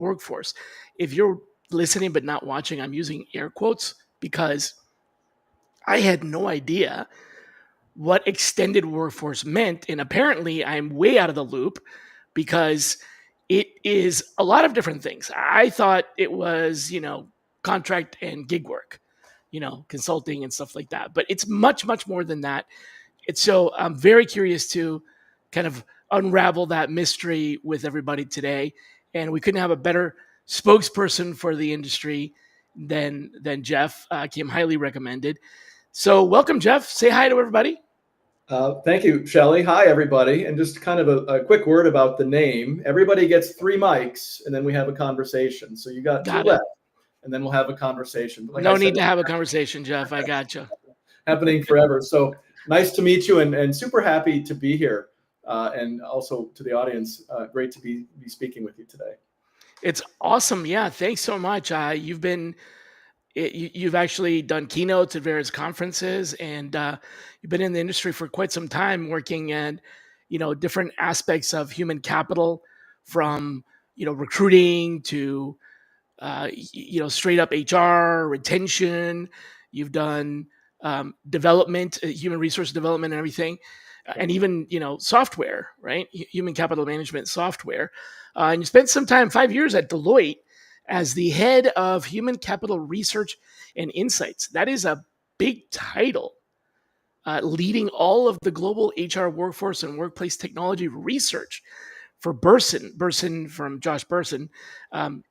workforce. If you're listening but not watching, I'm using air quotes because I had no idea what extended workforce meant. And apparently, I'm way out of the loop because it is a lot of different things. I thought it was, contract and gig work, consulting and stuff like that. But it's much, much more than that. So I'm very curious to kind of unravel that mystery with everybody today. And we couldn't have a better spokesperson for the industry than Jeff. Came highly recommended. So welcome, Jeff. Say hi to everybody. Thank you, Shally. Hi, everybody. And just kind of a quick word about the name. Everybody gets 3 mics, and then we have a conversation. So you got 2 left, and then we'll have a conversation. But no need to have a conversation, Jeff. I got you. Happening forever. So nice to meet you, and super happy to be here. And also to the audience, great to be speaking with you today. It's awesome. Yeah, thanks so much. You've actually done keynotes at various conferences, and you've been in the industry for quite some time, working at different aspects of human capital, from recruiting to straight up HR, retention. You've done development, human resource development, and everything, and even software, right? Human capital management software. And you spent some time, 5 years at Deloitte, as the head of human capital research and insights. That is a big title, leading all of the global HR workforce and workplace technology research for Burson from Josh Burson,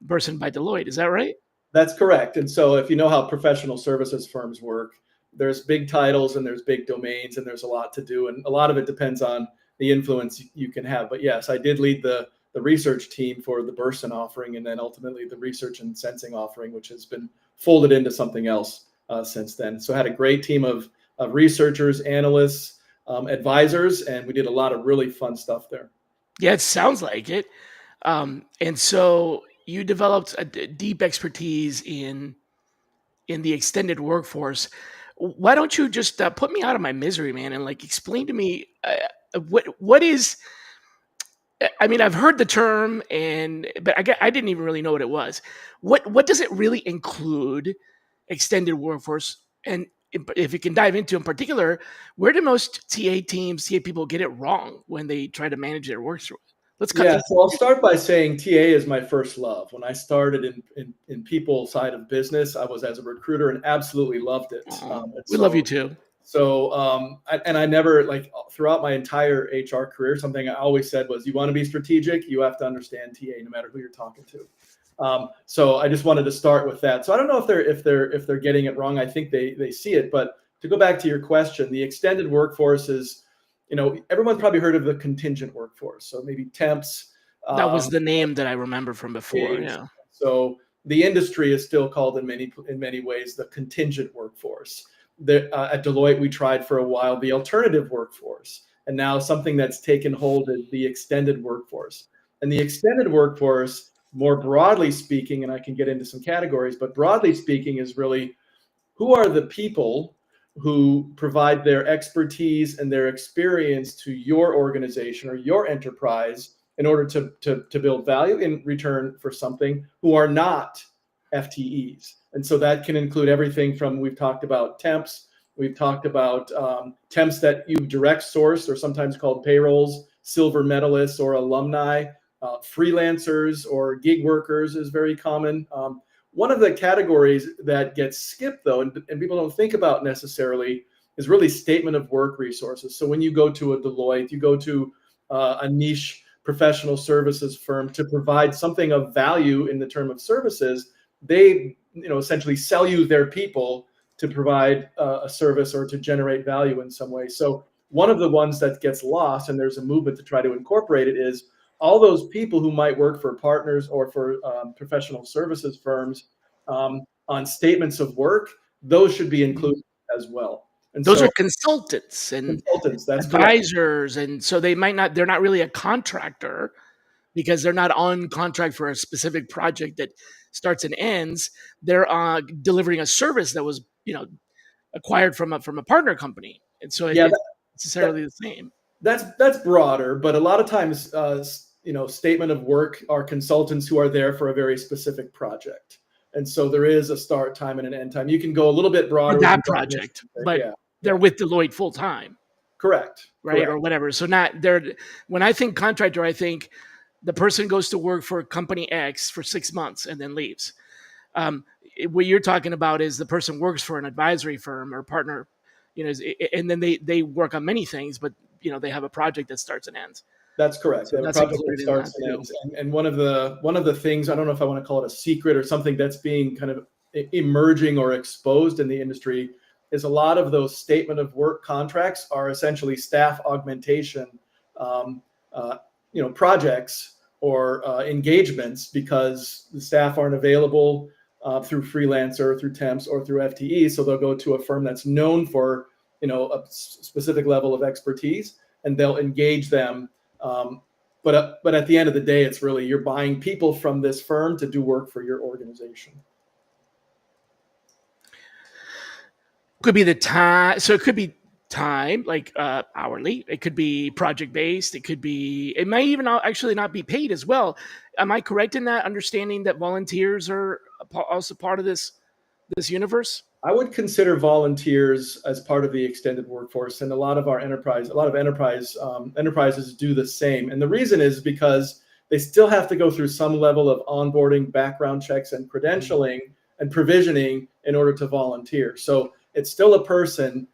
Burson by Deloitte. Is that right? That's correct. And so if you know how professional services firms work, there's big titles and there's big domains and there's a lot to do. And a lot of it depends on the influence you can have. But yes, I did lead the research team for the Burson offering, and then ultimately the research and sensing offering, which has been folded into something else since then. So I had a great team of researchers, analysts, advisors, and we did a lot of really fun stuff there. Yeah, it sounds like it. And so you developed a deep expertise in the extended workforce. Why don't you just put me out of my misery, man, and explain to me what is? I mean, I've heard the term, but I didn't even really know what it was. What does it really include? Extended workforce, and if you can dive into in particular, where do most TA teams, TA people get it wrong when they try to manage their work through it? Let's cut. Yeah, so I'll start by saying TA is my first love. When I started in people side of business, I was as a recruiter and absolutely loved it. We love you too. So, I never, throughout my entire HR career, something I always said was, you want to be strategic, you have to understand TA, no matter who you're talking to. So I just wanted to start with that. So I don't know if they're getting it wrong. I think they see it. But to go back to your question, the extended workforce is, everyone's probably heard of the contingent workforce. So maybe Temps. That was the name that I remember from before. Yeah. So the industry is still called in many ways the contingent workforce. At Deloitte, we tried for a while the alternative workforce, and now something that's taken hold is the extended workforce. And the extended workforce, more broadly speaking, and I can get into some categories, but broadly speaking is really who are the people who provide their expertise and their experience to your organization or your enterprise in order to build value in return for something, who are not FTEs. And so that can include everything from, we've talked about temps, we've talked about temps that you direct source or sometimes called payrolls, silver medalists or alumni, freelancers or gig workers is very common. One of the categories that gets skipped, though, and people don't think about necessarily, is really statement of work resources. So when you go to a Deloitte, you go to a niche professional services firm to provide something of value in the term of services, they essentially sell you their people to provide a service or to generate value in some way. So one of the ones that gets lost, and there's a movement to try to incorporate it, is all those people who might work for partners or for professional services firms on statements of work, those should be included as well. And those are consultants and that's advisors. Correct. And so they're not really a contractor because they're not on contract for a specific project that starts and ends. They're delivering a service that was, acquired from a partner company. And so it's necessarily the same. That's broader, but a lot of times, statement of work are consultants who are there for a very specific project. And so there is a start time and an end time. You can go a little bit broader For with that your project, definition. but Yeah, they're with Deloitte full time, correct. right? Correct. Or whatever. So not they're when I think contractor, I think the person goes to work for company X for 6 months and then leaves. Um, what you're talking about is the person works for an advisory firm or partner, and then they work on many things, but they have a project that starts and ends. That's correct. So They have a that's project that included in that starts and too. ends. And one of the things, I don't know if I want to call it a secret or something that's being kind of emerging or exposed in the industry, is a lot of those statement of work contracts are essentially staff augmentation, projects or engagements, because the staff aren't available through freelancer, through temps, or through FTE. So they'll go to a firm that's known for a specific level of expertise, and they'll engage them. But at the end of the day, it's really you're buying people from this firm to do work for your organization. Could be the time. So it could be time, like hourly. It could be project based. It might even actually not be paid as well. Am I correct in that understanding that volunteers are also part of this universe? I would consider volunteers as part of the extended workforce, and a lot of enterprises do the same. And the reason is because they still have to go through some level of onboarding, background checks, and credentialing and provisioning in order to volunteer. So it's still a person,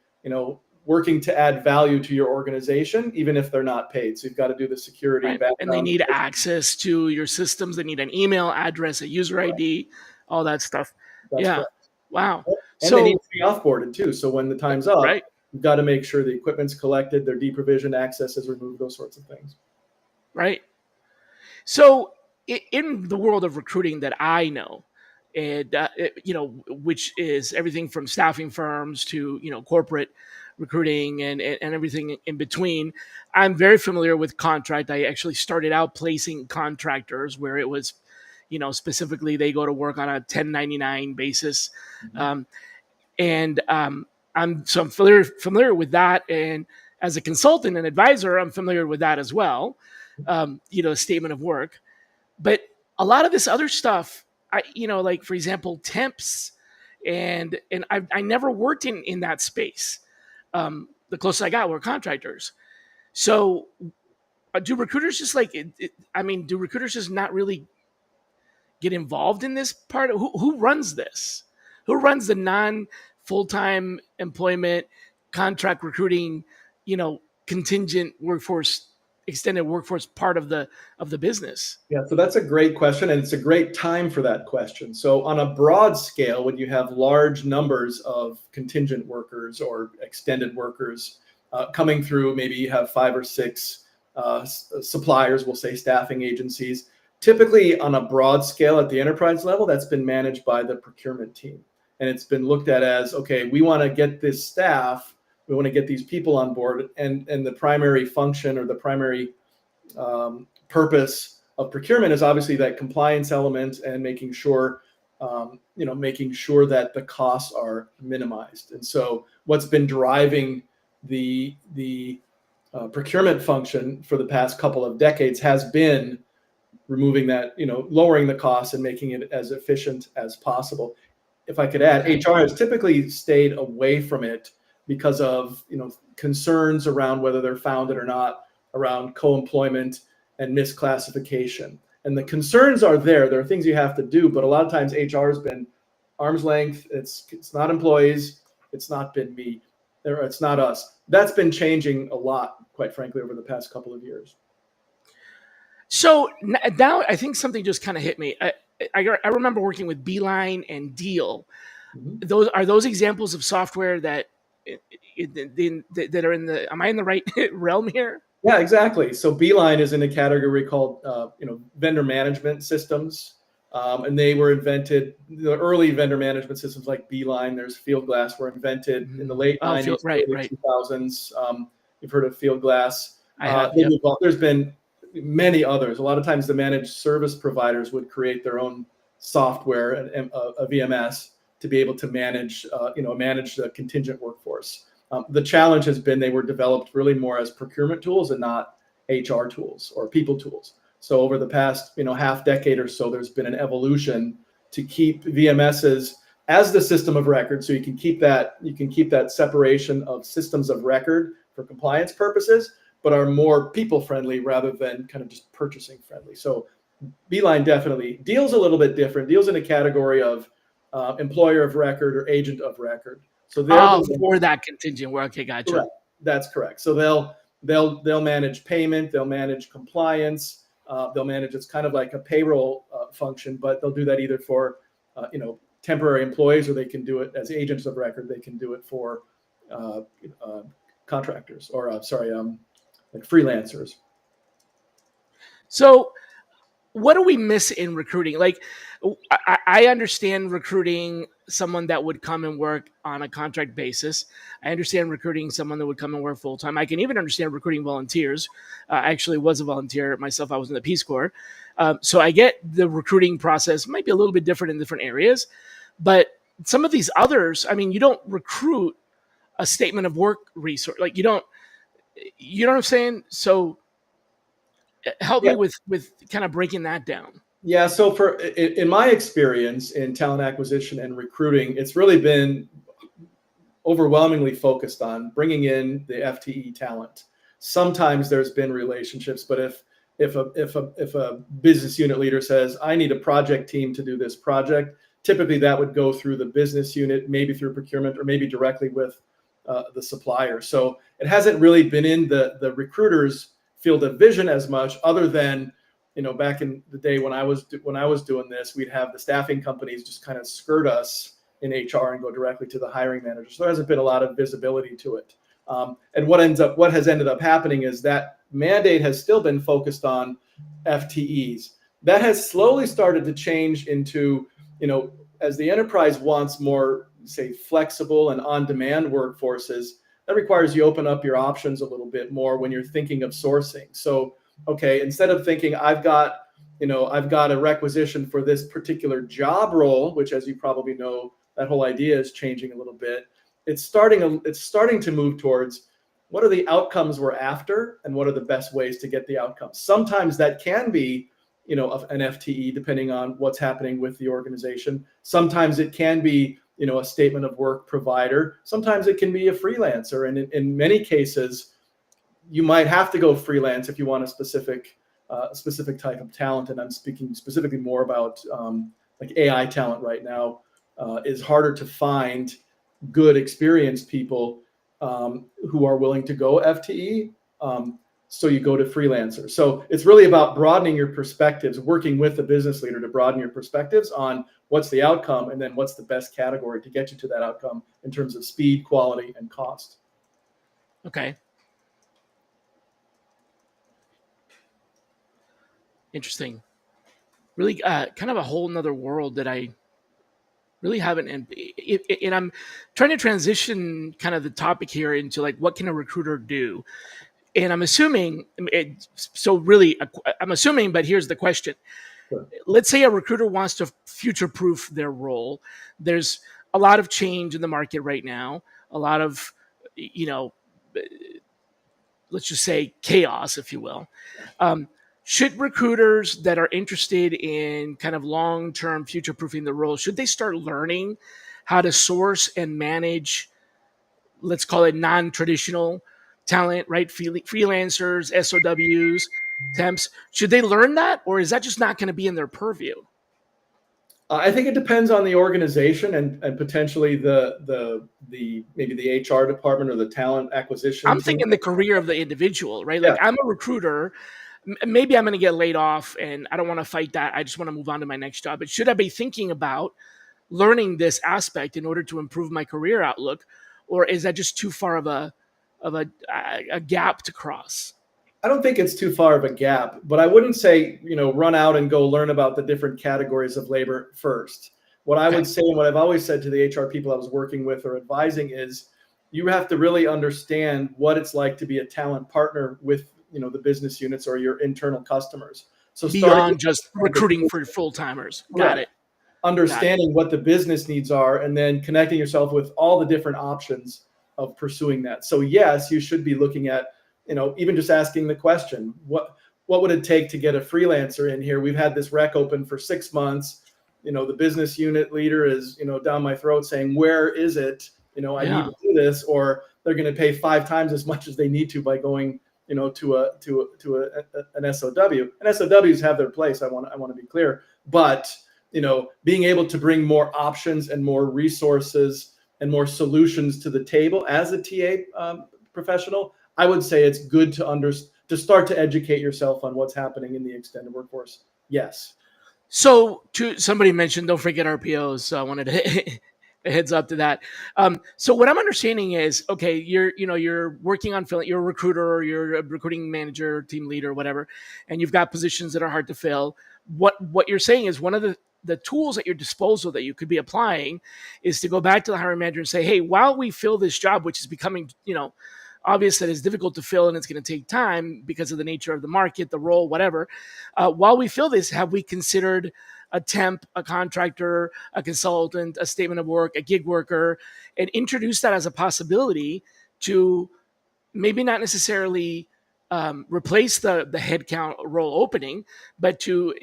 working to add value to your organization, even if they're not paid. So you've got to do the security, right. background, and they need access to your systems. They need an email address, a user ID, all that stuff. That's Yeah. correct. Wow. And so they need to be offboarded too. So when the time's up, right. you've got to make sure the equipment's collected, their deprovisioned, access is removed, those sorts of things. Right. So in the world of recruiting that I know, and which is everything from staffing firms to corporate recruiting and everything in between, I'm very familiar with contract. I actually started out placing contractors where it was, specifically they go to work on a 1099 basis, and I'm familiar with that, and as a consultant and advisor, I'm familiar with that as well. Statement of work. But a lot of this other stuff, like for example, temps, and I never worked in that space. The closest I got were contractors. So do recruiters just do recruiters just not really get involved in this part? Who runs this? Who runs the non full time employment contract recruiting? Contingent workforce, extended workforce part of the business. Yeah, so that's a great question, and it's a great time for that question. So on a broad scale, when you have large numbers of contingent workers or extended workers coming through, maybe you have 5 or 6 suppliers, we'll say staffing agencies. Typically on a broad scale at the enterprise level, that's been managed by the procurement team. And it's been looked at as, okay, we want to get this staff, we want to get these people on board, and the primary function or the primary purpose of procurement is obviously that compliance element and making sure that the costs are minimized. And so what's been driving the procurement function for the past couple of decades has been removing that, lowering the costs and making it as efficient as possible. If I could add, HR has typically stayed away from it because of concerns around whether they're founded or not, around co-employment and misclassification. And the concerns are there. There are things you have to do, but a lot of times HR has been arm's length. It's not employees. It's not been me. It's not us. That's been changing a lot, quite frankly, over the past couple of years. So now I think something just kind of hit me. I remember working with Beeline and Deal. Mm-hmm. Those examples of software that are in the. Am I in the right realm here? Yeah, exactly. So Beeline is in a category called vendor management systems, and they were invented. The early vendor management systems like Beeline, there's Fieldglass, were invented in the late 90s, early 2000s. You've heard of Fieldglass. I have, There's been many others. A lot of times the managed service providers would create their own software, a VMS, to be able to manage the contingent workforce. The challenge has been they were developed really more as procurement tools and not HR tools or people tools. So over the past, half decade or so, there's been an evolution to keep VMSs as the system of record. So you can keep that separation of systems of record for compliance purposes, but are more people friendly rather than kind of just purchasing friendly. So Beeline definitely deals a little bit different, deals in a category of employer of record or agent of record. So they're for that contingent work. Okay, gotcha. Correct. That's correct. So they'll manage payment, they'll manage compliance, they'll manage. It's kind of like a payroll function, but they'll do that either for temporary employees, or they can do it as agents of record. They can do it for contractors, or like freelancers. So what do we miss in recruiting? Like, I understand recruiting someone that would come and work on a contract basis. I understand recruiting someone that would come and work full time. I can even understand recruiting volunteers. I actually was a volunteer myself. I was in the Peace Corps. So I get the recruiting process might be a little bit different in different areas. But some of these others, I mean, you don't recruit a statement of work resource. Like you know what I'm saying? So help me with kind of breaking that down. Yeah. So in my experience in talent acquisition and recruiting, it's really been overwhelmingly focused on bringing in the FTE talent. Sometimes there's been relationships, but if a business unit leader says, I need a project team to do this project, typically that would go through the business unit, maybe through procurement, or maybe directly with the supplier. So it hasn't really been in the recruiter's field of vision as much, other than, back in the day when I was doing this, we'd have the staffing companies just kind of skirt us in HR and go directly to the hiring manager. So there hasn't been a lot of visibility to it. And what has ended up happening is that mandate has still been focused on FTEs. That has slowly started to change into, as the enterprise wants more, say, flexible and on-demand workforces, that requires you open up your options a little bit more when you're thinking of sourcing. So, okay, instead of thinking I've got a requisition for this particular job role, which, as you probably know, that whole idea is changing a little bit. It's starting to move towards what are the outcomes we're after and what are the best ways to get the outcomes. Sometimes that can be, an FTE, depending on what's happening with the organization. Sometimes it can be, a statement of work provider. Sometimes it can be a freelancer. And in many cases, you might have to go freelance if you want a specific type of talent. And I'm speaking specifically more about like AI talent right now. Is harder to find good experienced people who are willing to go FTE. So you go to freelancer. So it's really about broadening your perspectives, working with the business leader to broaden your perspectives on what's the outcome and then what's the best category to get you to that outcome in terms of speed, quality, and cost. Okay. Interesting. Really kind of a whole nother world that I really haven't. And I'm trying to transition kind of the topic here into like, what can a recruiter do? And I'm assuming, I'm assuming, but here's the question. Sure. Let's say a recruiter wants to future-proof their role. There's a lot of change in the market right now, a lot of, let's just say chaos, if you will. Should recruiters that are interested in kind of long-term future-proofing the role, should they start learning how to source and manage, let's call it non-traditional talent, right? Freelancers, SOWs, temps. Should they learn that, or is that just not going to be in their purview? I think it depends on the organization and potentially the maybe the HR department or the talent acquisition. I'm thinking the career of the individual, right? Like, I'm a recruiter. Maybe I'm going to get laid off and I don't want to fight that. I just want to move on to my next job. But should I be thinking about learning this aspect in order to improve my career outlook? Or is that just too far of a gap to cross? I don't think it's too far of a gap, but I wouldn't say, run out and go learn about the different categories of labor first. What I would say, and what I've always said to the HR people I was working with or advising, is you have to really understand what it's like to be a talent partner with, the business units or your internal customers. So beyond just recruiting for full-timers. Got it. Understanding what the business needs are, and then connecting yourself with all the different options of pursuing that. So yes, you should be looking at, even just asking the question, what would it take to get a freelancer in here? We've had this rec open for 6 months. The business unit leader is, down my throat saying, where is it? I need Yeah. to do this, or they're going to pay 5 times as much as they need to by going, an SOW. And SOWs have their place. I want to be clear, but being able to bring more options and more resources and more solutions to the table as a TA professional, I would say it's good to start to educate yourself on what's happening in the extended workforce. Yes. So, somebody mentioned, don't forget RPOs. So I wanted to a heads up to that. So what I'm understanding is, okay, you're working on filling, you're a recruiter or you're a recruiting manager, team leader, whatever, and you've got positions that are hard to fill. What you're saying is one of the tools at your disposal that you could be applying is to go back to the hiring manager and say, hey, while we fill this job, which is becoming, obvious that it's difficult to fill and it's going to take time because of the nature of the market, the role, whatever. While we fill this, have we considered a temp, a contractor, a consultant, a statement of work, a gig worker, and introduce that as a possibility to maybe not necessarily replace the headcount role opening, but to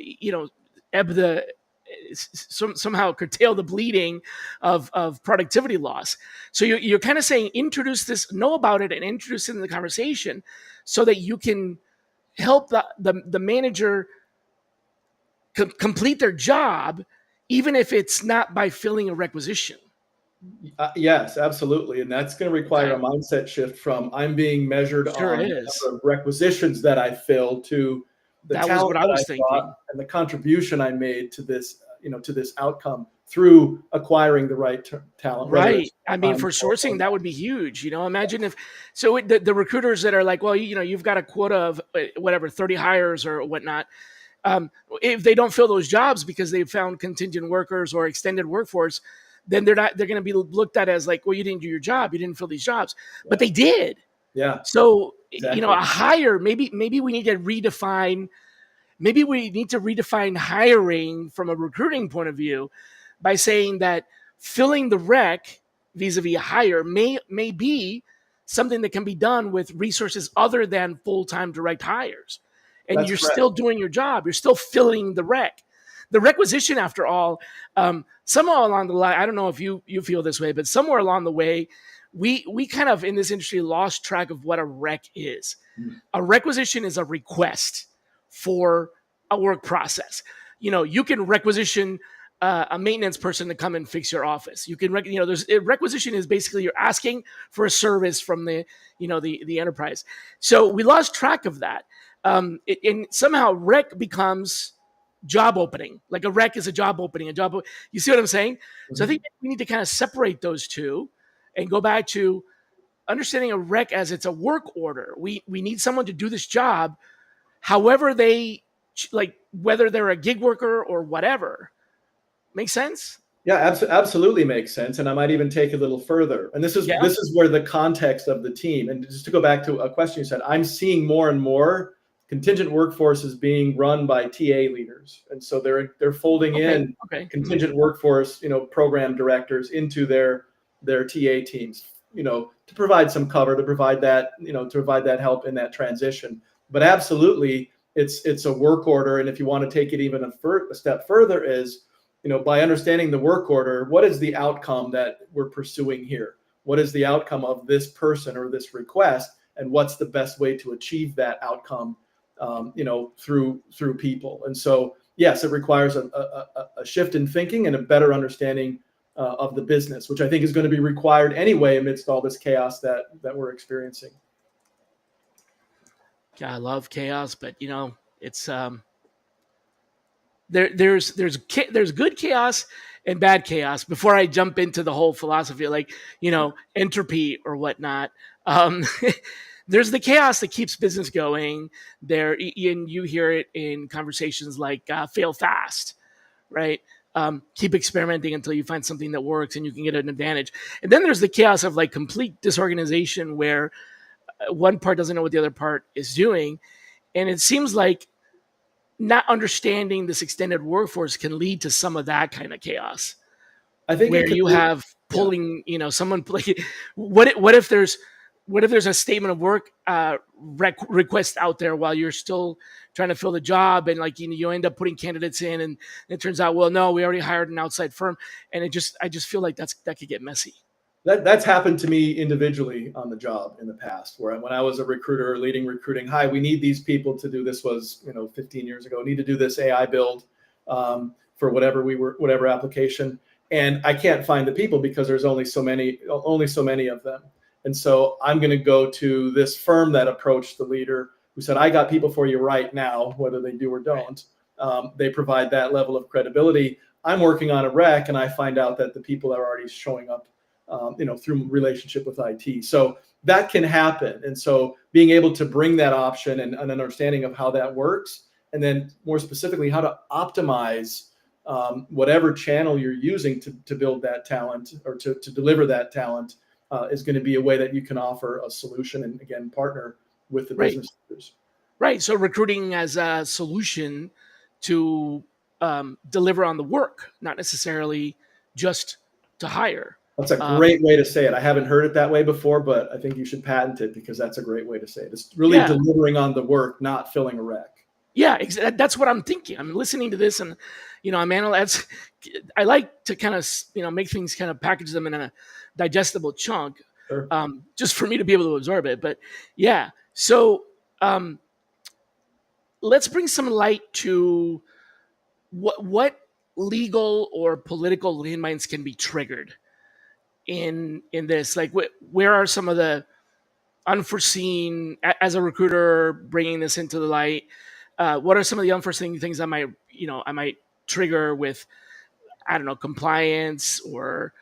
ebb the somehow curtail the bleeding of productivity loss. So you're kind of saying introduce this, know about it, and introduce it in the conversation so that you can help the manager complete their job, even if it's not by filling a requisition. Yes, absolutely. And that's going to require Okay. a mindset shift from I'm being measured Sure on the is. number of requisitions that I fill to the That was talent what I that was I brought thinking. and the contribution I made to this, to this outcome through acquiring the right talent, whether Right. it's I mean, for or sourcing, that not. would be huge. Imagine if, so the recruiters that are like, well, you've got a quota of whatever, 30 hires or whatnot. If they don't fill those jobs because they've found contingent workers or extended workforce, then they're going to be looked at as like, well, you didn't do your job. You didn't fill these jobs, but Yeah, they did. yeah, So, exactly. a hire, maybe we need to redefine, hiring from a recruiting point of view by saying that filling the rec vis-a-vis a hire may be something that can be done with resources other than full-time direct hires. And That's you're correct. still doing your job. You're still filling the rec. The requisition, after all, somewhere along the line, I don't know if you feel this way, but somewhere along the way, we kind of in this industry lost track of what a rec is. A requisition is a request for a work process. You can requisition a maintenance person to come and fix your office. You can, there's requisition is basically you're asking for a service from the enterprise. So we lost track of that, and somehow rec becomes job opening. Like a rec is a job opening, You see what I'm saying? So I Mhm. think we need to kind of separate those two and go back to understanding a rec as it's a work order. We need someone to do this job, however they like, whether they're a gig worker or whatever. Make sense? Yeah, absolutely makes sense, and I might even take it a little further. And this is Yeah. this is where the context of the team. And just to go back to a question you said, I'm seeing more and more contingent workforce is being run by TA leaders, and so they're folding Okay. in Okay. contingent workforce, program directors into their TA teams, to provide some cover, to provide that, to provide that help in that transition. But absolutely, it's a work order, and if you want to take it even a step further, is by understanding the work order, what is the outcome that we're pursuing here? What is the outcome of this person or this request, and what's the best way to achieve that outcome? Through people. And so, yes, it requires a shift in thinking and a better understanding of the business, which I think is going to be required anyway amidst all this chaos that we're experiencing. Yeah, I love chaos, but it's there's good chaos and bad chaos. Before I jump into the whole philosophy, like entropy or whatnot, um, there's the chaos that keeps business going. And you hear it in conversations like fail fast, right? Keep experimenting until you find something that works and you can get an advantage. And then there's the chaos of like complete disorganization where one part doesn't know what the other part is doing, and it seems like not understanding this extended workforce can lead to some of that kind of chaos I think it where could you be, have yeah. pulling, someone like what if there's what if there's a statement of work request out there while you're still trying to fill the job, and like you end up putting candidates in, and it turns out, well, no, we already hired an outside firm, and I just feel like that could get messy. That's happened to me individually on the job in the past, where when I was a recruiter leading recruiting, hi, we need these people to do this. Was 15 years ago. Need to do this AI build for whatever application, and I can't find the people because there's only so many of them. And so I'm going to go to this firm that approached the leader, who said, I got people for you right now, whether they do or don't. They provide that level of credibility. I'm working on a rec, and I find out that the people are already showing up, through relationship with IT. So that can happen. And so being able to bring that option and an understanding of how that works, and then more specifically, how to optimize whatever channel you're using to build that talent or to deliver that talent, is going to be a way that you can offer a solution and, again, partner with the business leaders. Right. So recruiting as a solution to deliver on the work, not necessarily just to hire. That's a great way to say it. I haven't heard it that way before, but I think you should patent it, because that's a great way to say it. It's really delivering on the work, not filling a rec. Yeah, that's what I'm thinking. I'm listening to this, and I'm analyzing. I like to kind of make things, kind of package them in a digestible chunk, Sure. Just for me to be able to absorb it. But yeah, so let's bring some light to what legal or political landmines can be triggered in this. Like, where are some of the unforeseen, as a recruiter bringing this into the light? What are some of the unforeseen things I might trigger with, I don't know, compliance or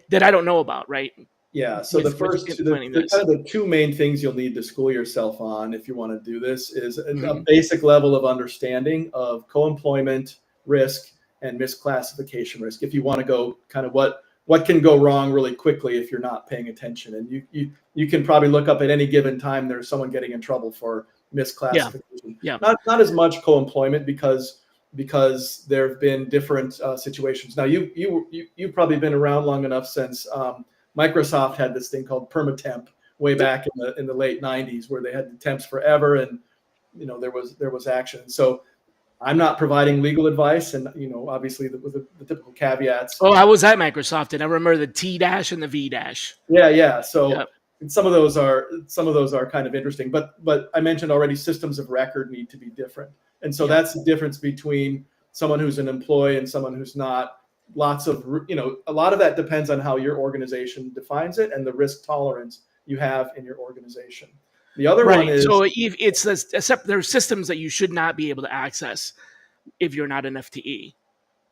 that I don't know about, right? Yeah. So the two main things you'll need to school yourself on if you want to do this is a basic level of understanding of co-employment risk and misclassification risk. If you want to go kind of what can go wrong really quickly if you're not paying attention, and you can probably look up at any given time there's someone getting in trouble for misclassification. Yeah. Not as much co-employment because there have been different situations. Now you've probably been around long enough since Microsoft had this thing called permatemp way back in the late 90s, where they had the temps forever, and there was action. So I'm not providing legal advice, and obviously with the typical caveats. Oh, I was at Microsoft, and I remember the T dash and the V dash. Yeah. So some of those are kind of interesting, but I mentioned already, systems of record need to be different, and so that's the difference between someone who's an employee and someone who's not. A lot of that depends on how your organization defines it and the risk tolerance you have in your organization. The other one is, so if it's except there are systems that you should not be able to access if you're not an FTE.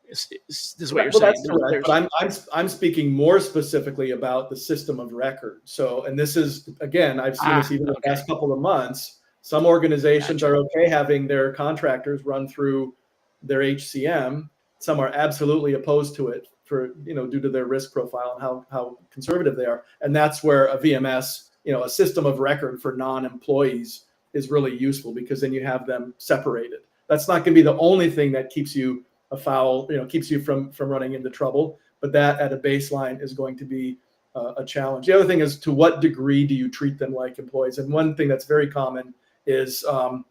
This is what you're saying. That's correct. But I'm speaking more specifically about the system of record. So, and this is, again, I've seen this even the past couple of months. Some organizations are okay having their contractors run through their HCM. Some are absolutely opposed to it for, due to their risk profile and how conservative they are. And that's where a VMS, a system of record for non-employees, is really useful, because then you have them separated. That's not going to be the only thing that keeps you afoul, keeps you from running into trouble, but that at a baseline is going to be a challenge. The other thing is, to what degree do you treat them like employees? And one thing that's very common is, are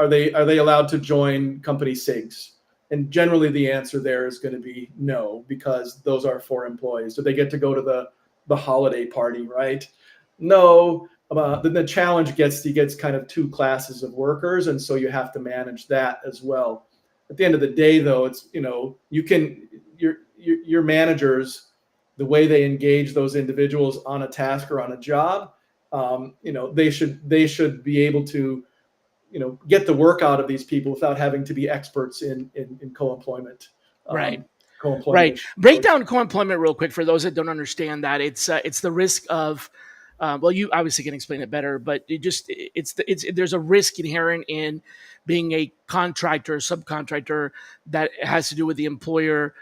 they allowed to join company SIGs? And generally the answer there is going to be no, because those are for employees. Do they get to go to the holiday party, right? No. Then the challenge gets kind of two classes of workers, and so you have to manage that as well. At the end of the day, though, it's your managers, the way they engage those individuals on a task or on a job, they should be able to get the work out of these people without having to be experts in co-employment. Right. Co-employment. Right. Break down co-employment real quick for those that don't understand that. It's the risk of, well, you obviously can explain it better, but there's a risk inherent in being a contractor, subcontractor, that has to do with the employer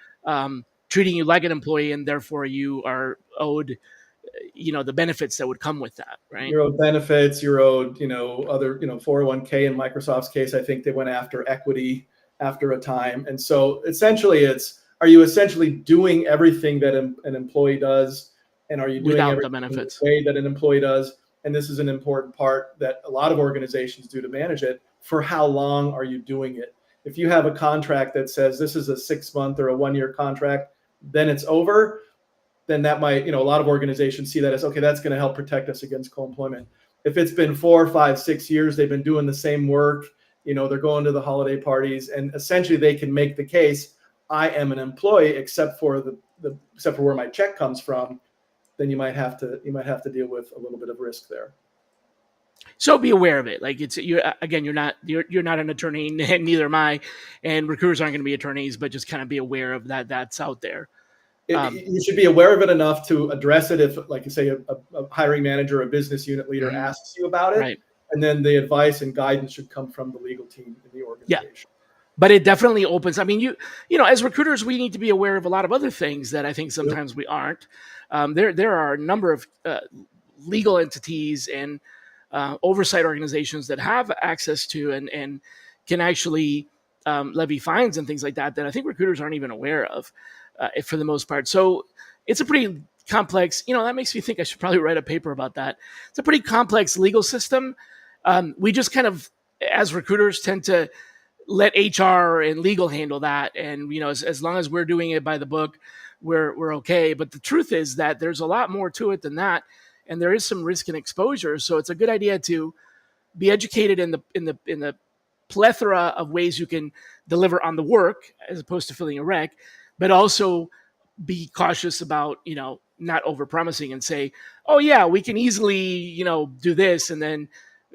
treating you like an employee, and therefore you are owed the benefits that would come with that, right? You're owed benefits, you're owed, other, 401k. In Microsoft's case, I think they went after equity after a time. And so essentially are you essentially doing everything that an employee does And are you doing without the everything in the benefits. way that an employee does? And this is an important part that a lot of organizations do to manage it. For how long are you doing it? If you have a contract that says this is a 6-month or a 1-year contract, then it's over, then that might, a lot of organizations see that as, okay, that's going to help protect us against co-employment. If it's been 4, 5, 6 years, they've been doing the same work, they're going to the holiday parties, and essentially they can make the case, I am an employee except for except for where my check comes from, then you might have to deal with a little bit of risk there. So be aware of it. Like you're not an attorney, and neither am I, and recruiters aren't going to be attorneys, but just kind of be aware of that. That's out there. You should be aware of it enough to address it if, like you say, a hiring manager, a business unit leader asks you about it. Right. And then the advice and guidance should come from the legal team in the organization. Yeah. But it definitely opens. I mean, as recruiters, we need to be aware of a lot of other things that I think sometimes we aren't. There are a number of legal entities and oversight organizations that have access to and can actually levy fines and things like that I think recruiters aren't even aware of for the most part. So it's a pretty complex, that makes me think I should probably write a paper about that. It's a pretty complex legal system. We just kind of, as recruiters, tend to let HR and legal handle that. And, as long as we're doing it by the book, we're okay. But the truth is that there's a lot more to it than that. And there is some risk and exposure. So it's a good idea to be educated in the plethora of ways you can deliver on the work as opposed to filling a rec, but also be cautious about, not overpromising and say, oh yeah, we can easily, do this, and then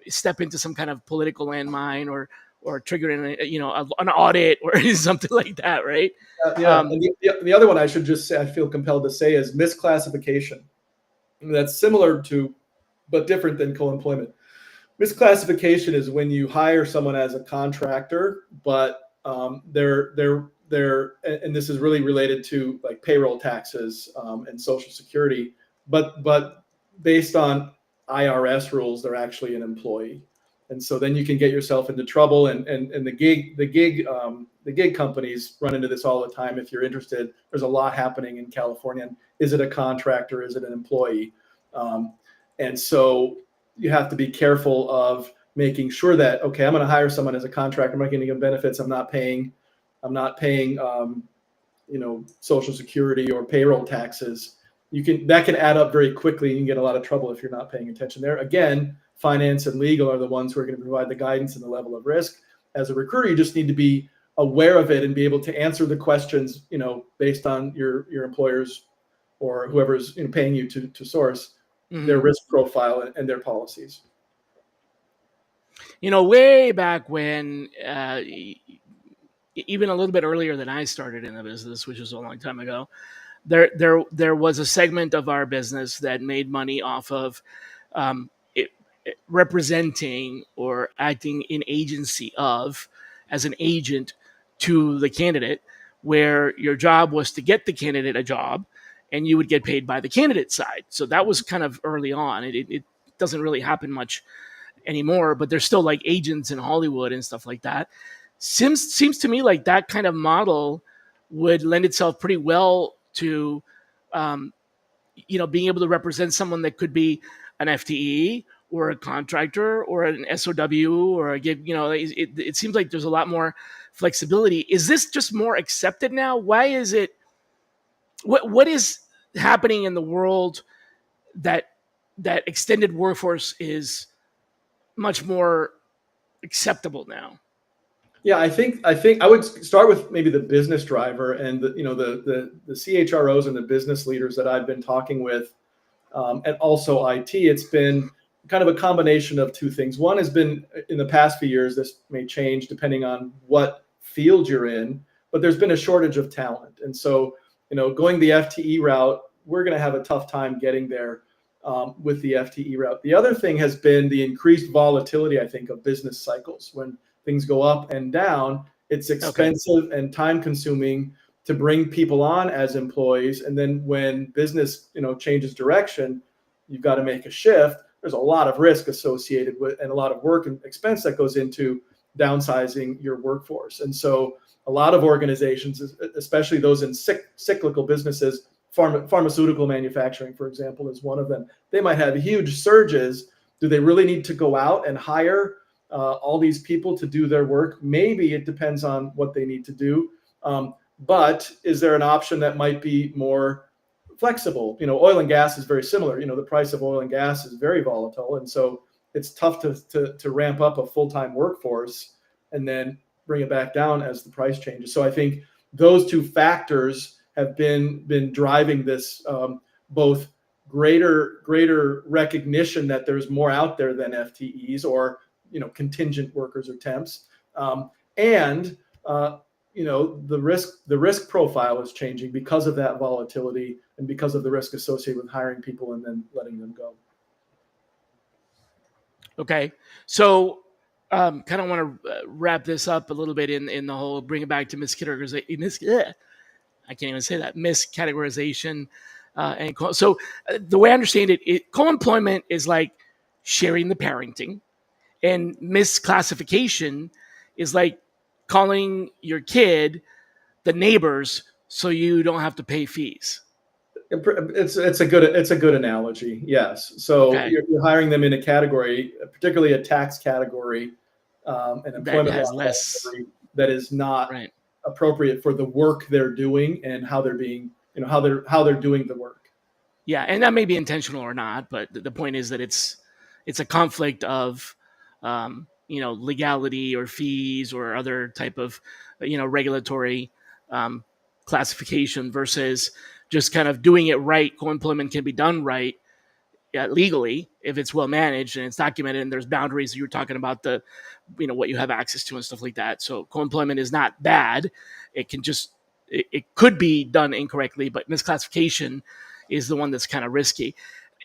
step into some kind of political landmine or trigger an audit or something like that, right? And the other one I should just say, I feel compelled to say, is misclassification. That's similar to, but different than co-employment. Misclassification is when you hire someone as a contractor, but they're and this is really related to like payroll taxes and Social Security, but based on IRS rules, they're actually an employee, and so then you can get yourself into trouble. And the gig companies run into this all the time. If you're interested, there's a lot happening in California. Is it a contractor? Is it an employee? And so you have to be careful of making sure that, okay, I'm going to hire someone as a contractor. I'm not getting benefits. I'm not paying Social Security or payroll taxes. That can add up very quickly, and you can get a lot of trouble if you're not paying attention there. Again, finance and legal are the ones who are going to provide the guidance and the level of risk. As a recruiter, you just need to be aware of it and be able to answer the questions, based on your employers or whoever's paying you to source their risk profile and their policies. Way back when, even a little bit earlier than I started in the business, which was a long time ago, there was a segment of our business that made money off of representing or acting in agency of, as an agent to the candidate, where your job was to get the candidate a job and you would get paid by the candidate side. So that was kind of early on. It doesn't really happen much anymore, but there's still like agents in Hollywood and stuff like that. Seems to me like that kind of model would lend itself pretty well to, being able to represent someone that could be an FTE or a contractor or an SOW or a gig. It seems like there's a lot more flexibility. Is this just more accepted now? Why is it? What is happening in the world that extended workforce is much more acceptable now? Yeah, I think I would start with maybe the business driver and the CHROs and the business leaders that I've been talking with, and also IT. It's been kind of a combination of two things. One has been, in the past few years, this may change depending on what field you're in, but there's been a shortage of talent. And so, going the FTE route, we're going to have a tough time getting there with the FTE route. The other thing has been the increased volatility, I think, of business cycles. When things go up and down, it's expensive and time consuming to bring people on as employees. And then when business, changes direction, you've got to make a shift. There's a lot of risk associated with, and a lot of work and expense that goes into downsizing your workforce. And so a lot of organizations, especially those in cyclical businesses, pharmaceutical manufacturing, for example, is one of them. They might have huge surges. Do they really need to go out and hire all these people to do their work? Maybe. It depends on what they need to do. But is there an option that might be more flexible? Oil and gas is very similar. The price of oil and gas is very volatile. And so it's tough to ramp up a full-time workforce and then bring it back down as the price changes. So I think those two factors have been driving this, both greater recognition that there's more out there than FTEs or contingent workers or temps, and the risk profile is changing because of that volatility and because of the risk associated with hiring people and then letting them go. Okay, so kind of want to wrap this up a little bit in the whole, bring it back to miscategorization. I can't even say that, miscategorization. So the way I understand it, co-employment is like sharing the parenting, and misclassification is like calling your kid the neighbors so you don't have to pay fees. It's a good analogy. Yes. So Okay. you're hiring them in a category, particularly a tax category, an employment That has law less, category that is not right? appropriate for the work they're doing and how they're being, how they're doing the work. Yeah, and that may be intentional or not, but the point is that it's a conflict of legality or fees or other type of regulatory classification versus just kind of doing it right. Co-employment can be done right legally if it's well managed and it's documented and there's boundaries. You were talking about the what you have access to and stuff like that. So co-employment is not bad. It can just it could be done incorrectly, but misclassification is the one that's kind of risky.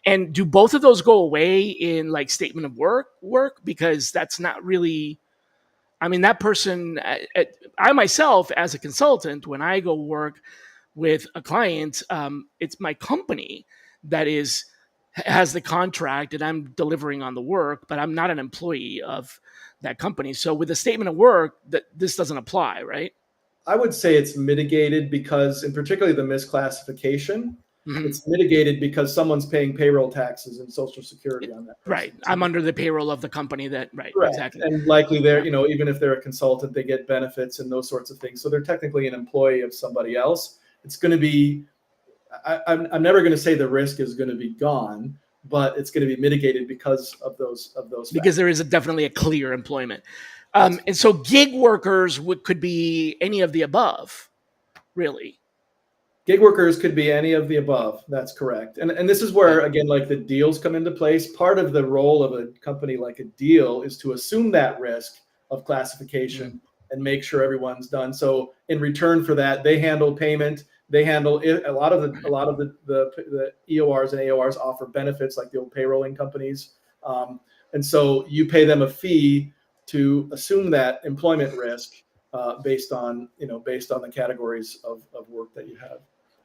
And do both of those go away in like statement of work? Because that's not really, I mean, that person, I myself as a consultant, when I go work with a client, it's my company that has the contract and I'm delivering on the work, but I'm not an employee of that company. So with the statement of work, this doesn't apply, right? I would say it's mitigated because, in particularly the misclassification, Mm-hmm. it's mitigated because someone's paying payroll taxes and Social Security on that person. Right. I'm under the payroll of the company that, right, Correct. Exactly. And likely they're, even if they're a consultant, they get benefits and those sorts of things. So they're technically an employee of somebody else. It's going to be, I'm never going to say the risk is going to be gone, but it's going to be mitigated because of those Because factors. there is definitely a clear employment. And so gig workers could be any of the above, really. Gig workers could be any of the above. That's correct. And this is where, again, like the deals come into place. Part of the role of a company like a deal is to assume that risk of classification and make sure everyone's done. So in return for that, they handle payment. They handle it. A lot of the EORs and AORs offer benefits like the old payrolling companies. And so you pay them a fee to assume that employment risk based on the categories of work that you have.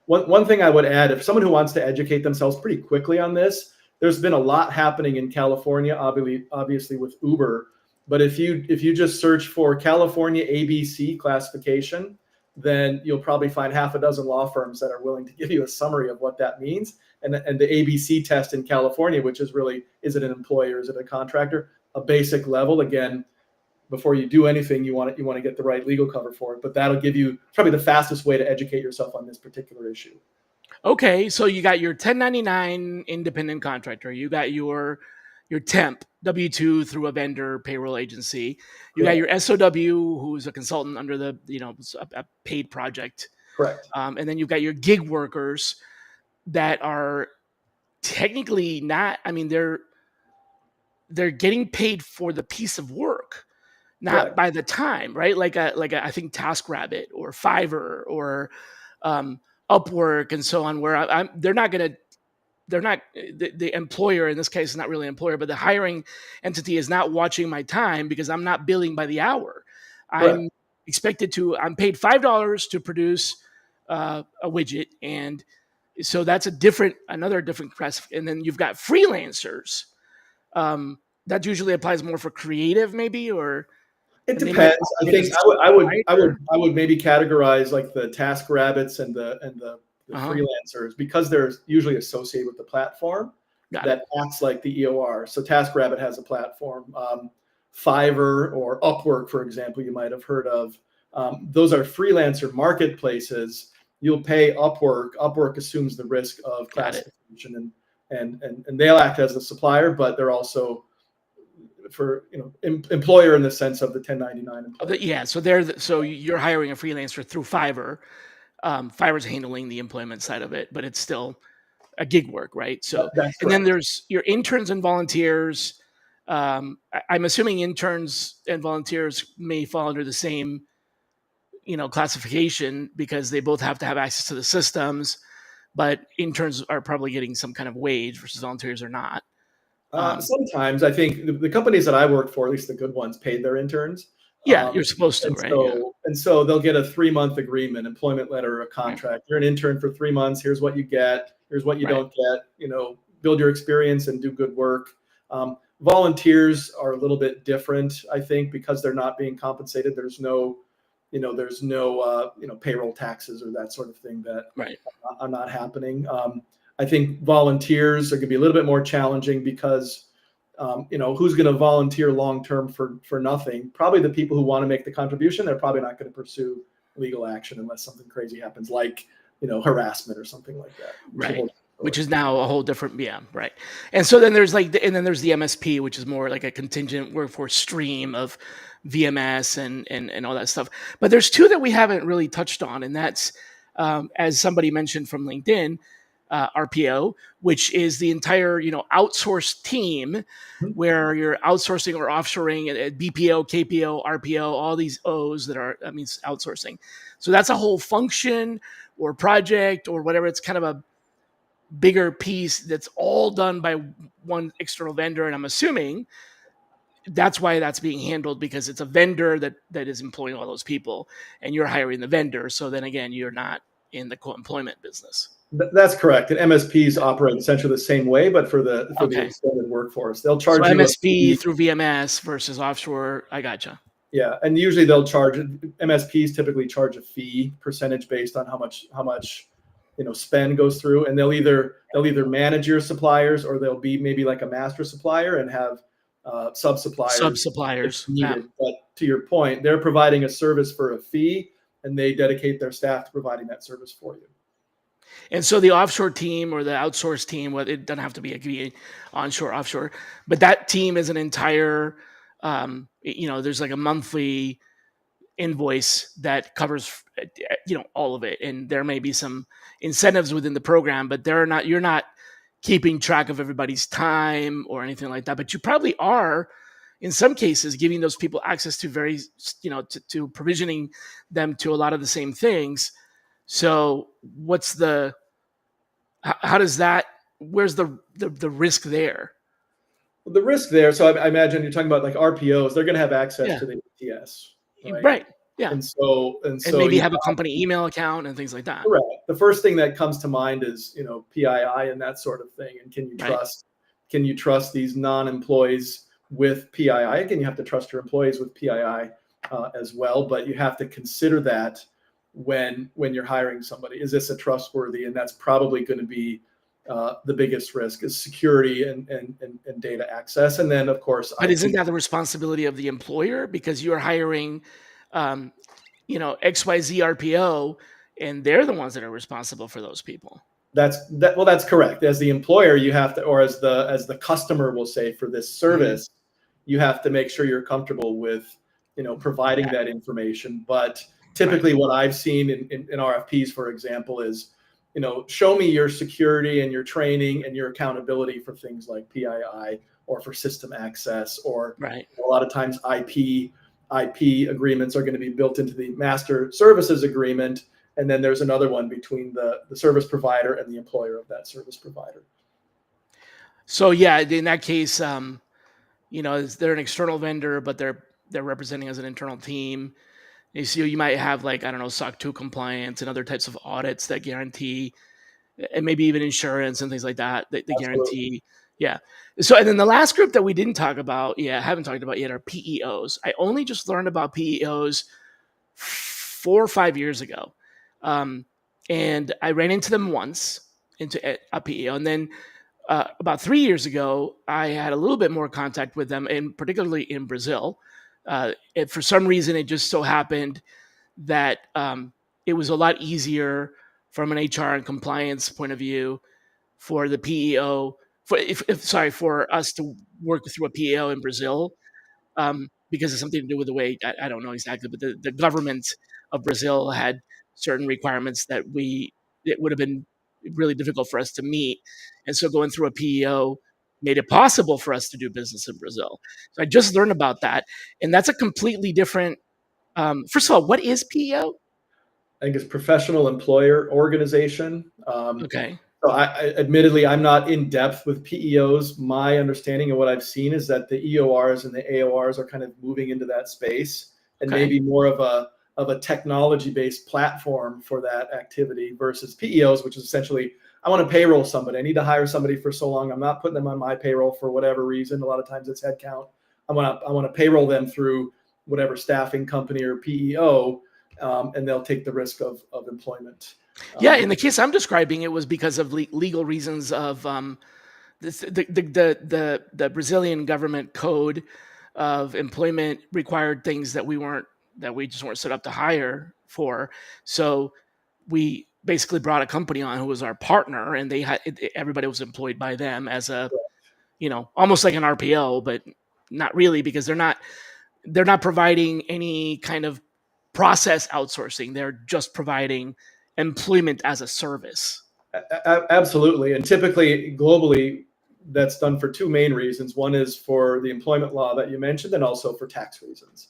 One thing I would add, if someone who wants to educate themselves pretty quickly on this, there's been a lot happening in California, obviously with Uber. But if you just search for California ABC classification, then you'll probably find half a dozen law firms that are willing to give you a summary of what that means. And the ABC test in California, which is really, is it an employer, is it a contractor? A basic level. Again, before you do anything, you want to get the right legal cover for it. But that'll give you probably the fastest way to educate yourself on this particular issue. Okay, so you got your 1099 independent contractor, you got your temp W-2 through a vendor payroll agency, you got your SOW who's a consultant under the a paid project. Correct. And then you've got your gig workers that are technically not. I mean, they're getting paid for the piece of work, not by the time, right? Like I think TaskRabbit or Fiverr or Upwork and so on, where they're not the employer in this case is not really an employer, but the hiring entity is not watching my time because I'm not billing by the hour. I'm I'm paid $5 to produce a widget, and so that's another different class. And then you've got freelancers. That usually applies more for creative, maybe, or it depends. I think I would maybe categorize like the TaskRabbits and the Uh-huh. freelancers, because they're usually associated with the platform Got it. that acts like the EOR. So TaskRabbit has a platform. Fiverr or Upwork, for example, you might have heard of. Those are freelancer marketplaces. You'll pay Upwork. Upwork assumes the risk of Got it. classification, and they'll act as the supplier, but they're also for employer in the sense of the 1099 employer. Yeah. So so you're hiring a freelancer through Fiverr. Fiverr's handling the employment side of it, but it's still a gig work, right? So, That's and then correct. there's your interns and volunteers. I'm assuming interns and volunteers may fall under the same, classification because they both have to have access to the systems, but interns are probably getting some kind of wage versus volunteers are not. Sometimes I think the companies that I work for, at least the good ones, paid their interns. Yeah, you're supposed to, And right? Yeah. so they'll get a 3-month agreement, employment letter, or a Right. contract. You're an intern for 3 months. Here's what you get. Here's what you Right. don't get. Build your experience and do good work. Volunteers are a little bit different, I think, because they're not being compensated. There's no payroll taxes or that sort of thing that Right. are not happening. I think volunteers are going to be a little bit more challenging because who's going to volunteer long term for nothing? Probably the people who want to make the contribution. They're probably not going to pursue legal action unless something crazy happens, like harassment or something like that. Right. Which is now a whole different, yeah, right. And so then there's and then there's the MSP, which is more like a contingent workforce stream of VMS and all that stuff. But there's two that we haven't really touched on, and that's as somebody mentioned from LinkedIn, RPO, which is the entire outsourced team where you're outsourcing or offshoring at BPO, KPO, RPO, all these O's that means outsourcing. So that's a whole function or project or whatever. It's kind of a bigger piece that's all done by one external vendor, and I'm assuming that's why that's being handled, because it's a vendor that is employing all those people and you're hiring the vendor. So then again, you're not in the employment business. That's correct. And MSPs operate essentially the same way, but for the extended workforce, they'll charge you MSP through VMS versus offshore. I gotcha. Yeah, and usually MSPs typically charge a fee percentage based on how much spend goes through, and they'll either manage your suppliers, or they'll be maybe like a master supplier and have sub suppliers needed. Yeah. But to your point, they're providing a service for a fee, and they dedicate their staff to providing that service for you. And so the offshore team or the outsourced team, well, it doesn't have to be onshore, offshore, but that team is an entire, there's like a monthly invoice that covers, all of it. And there may be some incentives within the program, but you're not keeping track of everybody's time or anything like that. But you probably are, in some cases, giving those people access to to provisioning them to a lot of the same things. So where's the risk there? Well, the risk there, so I imagine you're talking about like RPOs, they're going to have access to the ATS. Right. Yeah. And maybe have a company email account and things like that. Correct. The first thing that comes to mind is, PII and that sort of thing. And can you trust these non-employees with PII? Again, you have to trust your employees with PII as well, but you have to consider that when you're hiring somebody. Is this a trustworthy? And that's probably going to be the biggest risk, is security and data access. And then, of course, but isn't that the responsibility of the employer, because you're hiring XYZ RPO, and they're the ones that are responsible for those people? That's correct. As the employer, you have to, or as the customer will say, for this service, you have to make sure you're comfortable with providing that information. But typically what I've seen in RFPs, for example, is show me your security and your training and your accountability for things like PII or for system access, or a lot of times IP agreements are going to be built into the master services agreement. And then there's another one between the service provider and the employer of that service provider. So yeah, in that case, they're an external vendor, but they're representing as an internal team. So you might have SOC 2 compliance and other types of audits that guarantee, and maybe even insurance and things like that. They guarantee. Yeah. So, and then the last group that we haven't talked about yet, are PEOs. I only just learned about PEOs 4 or 5 years ago. and I ran into them once into a PEO, and then about 3 years ago, I had a little bit more contact with them, and particularly in Brazil. For some reason, it just so happened that it was a lot easier from an HR and compliance point of view for the PEO for us to work through a PEO in Brazil, because it's something to do with the way I don't know exactly, but the government of Brazil had certain requirements that it would have been really difficult for us to meet, and so going through a PEO made it possible for us to do business in Brazil. So I just learned about that, and that's a completely different. First of all, what is PEO? I think it's professional employer organization. Okay, So admittedly, I'm not in depth with PEOs. My understanding of what I've seen is that the EORs and the AORs are kind of moving into that space, and okay, maybe more of a technology-based platform for that activity versus PEOs, which is essentially, I want to payroll somebody. I need to hire somebody for so long. I'm not putting them on my payroll for whatever reason. A lot of times it's headcount. I want to payroll them through whatever staffing company or PEO, and they'll take the risk of employment. yeah. In the case I'm describing, it was because of legal reasons of the Brazilian government code of employment required things that we just weren't set up to hire for. So we basically brought a company on who was our partner, and everybody was employed by them as almost like an RPO, but not really, because they're not providing any kind of process outsourcing. They're just providing employment as a service. Absolutely. And typically, globally, that's done for two main reasons. One is for the employment law that you mentioned, and also for tax reasons.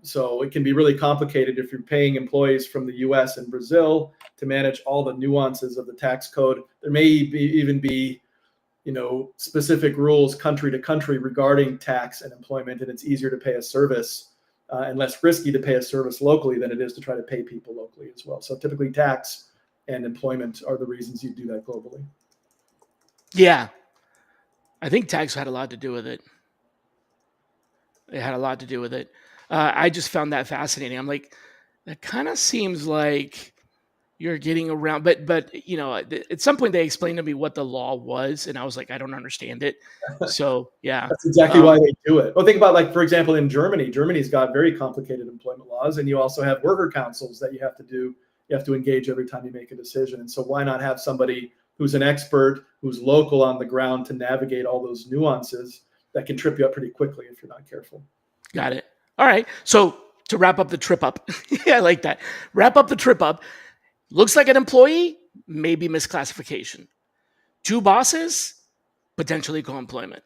So it can be really complicated if you're paying employees from the US and Brazil to manage all the nuances of the tax code. There may even be specific rules country to country regarding tax and employment, and it's easier to pay a service and less risky to pay a service locally than it is to try to pay people locally as well. So typically tax and employment are the reasons you do that globally. Yeah, I think tax had a lot to do with it. It had a lot to do with it. I just found that fascinating. I'm like, that kind of seems like you're getting around, but at some point they explained to me what the law was, and I was like, I don't understand it. So yeah, That's exactly why they do it. Well, think about, like, for example, in Germany. Germany's got very complicated employment laws, and you also have worker councils that you have to do. You have to engage every time you make a decision. And so why not have somebody who's an expert, who's local on the ground to navigate all those nuances that can trip you up pretty quickly if you're not careful. got it. All right. So to wrap up the trip up, yeah, I like that. Wrap up the trip up. Looks like an employee, maybe misclassification. Two bosses, potentially co-employment.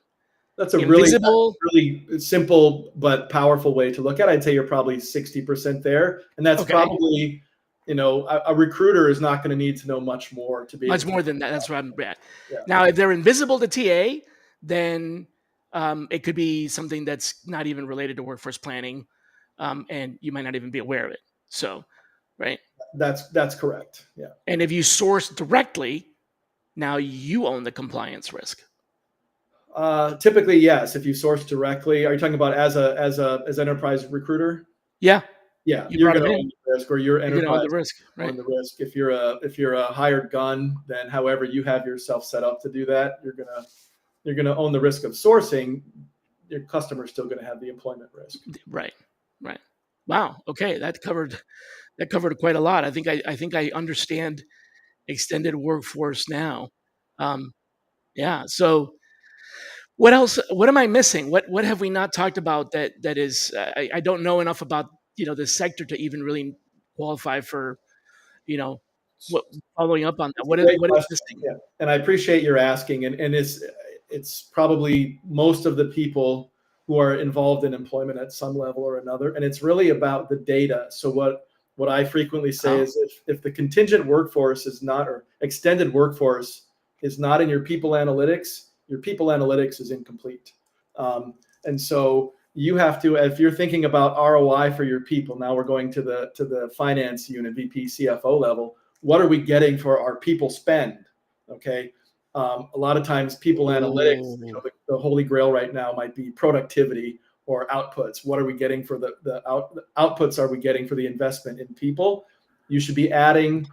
That's a Invisible. really simple but powerful way to look at it. I'd say you're probably 60% there. And that's Okay. probably, a recruiter is not going to need to know much more to be Much able more to. than that. That's where I'm at. Yeah. Now, if they're invisible to TA, then it could be something that's not even related to workforce planning, and you might not even be aware of it. So, right. That's correct. Yeah. And if you source directly, now you own the compliance risk. Typically, yes. If you source directly, are you talking about as enterprise recruiter? Yeah. Yeah, You you're brought going them to in. own the risk, or your You're going to own enterprise the risk, right? own the risk. If you're a hired gun, then however you have yourself set up to do that, you're gonna own the risk of sourcing. Your customer's still going to have the employment risk. Right. Right. Wow. Okay, that covered quite a lot. I think I understand extended workforce now. Um, yeah. So what else? What am I missing? What have we not talked about that is I don't know enough about this sector to even really qualify for you know what following up on that. It's a great What is question. missing? Yeah, and I appreciate your asking. And it's probably most of the people who are involved in employment at some level or another. And it's really about the data. So what I frequently say Oh, is, if the contingent workforce is not, or extended workforce is not in your people analytics is incomplete. And so you have to, if you're thinking about ROI for your people, now we're going to the finance unit, VP, CFO level. What are we getting for our people spend? Okay. A lot of times people analytics, oh, the holy grail right now might be productivity or outputs. What are we getting for the outputs are we getting for the investment in people? you should be adding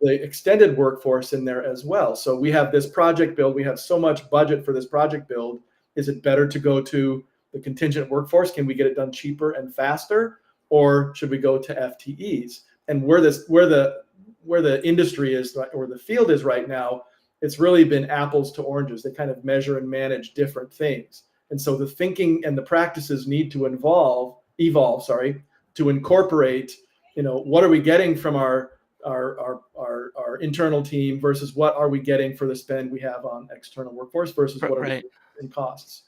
the extended workforce in there as well. So we have this project build. We have so much budget for this project build. Is it better to go to the contingent workforce? Can we get it done cheaper and faster? Or should we go to FTEs? And where the industry is, or the field is right now, it's really been apples to oranges. They kind of measure and manage different things. And so the thinking and the practices need to evolve, to incorporate, what are we getting from our internal team versus what are we getting for the spend we have on external workforce versus what are we getting in costs.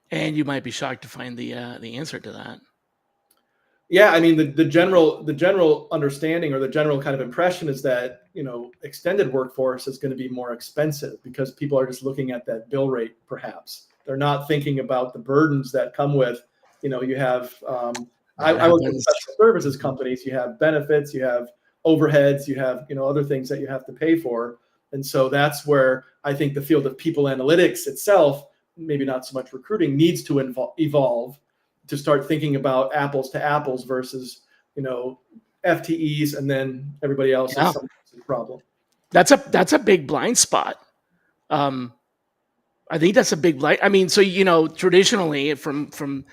And you might be shocked to find the answer to that. Yeah, I mean, the general understanding or the general kind of impression is that, extended workforce is going to be more expensive because people are just looking at that bill rate, perhaps. They're not thinking about the burdens that come with, you have, I work with special services companies, you have benefits, you have overheads, you have, other things that you have to pay for. And so that's where I think the field of people analytics itself, maybe not so much recruiting, needs to evolve to start thinking about apples to apples versus, FTEs and then everybody else is some problem. That's a big blind spot. I think that's a big blind. I mean, so, traditionally from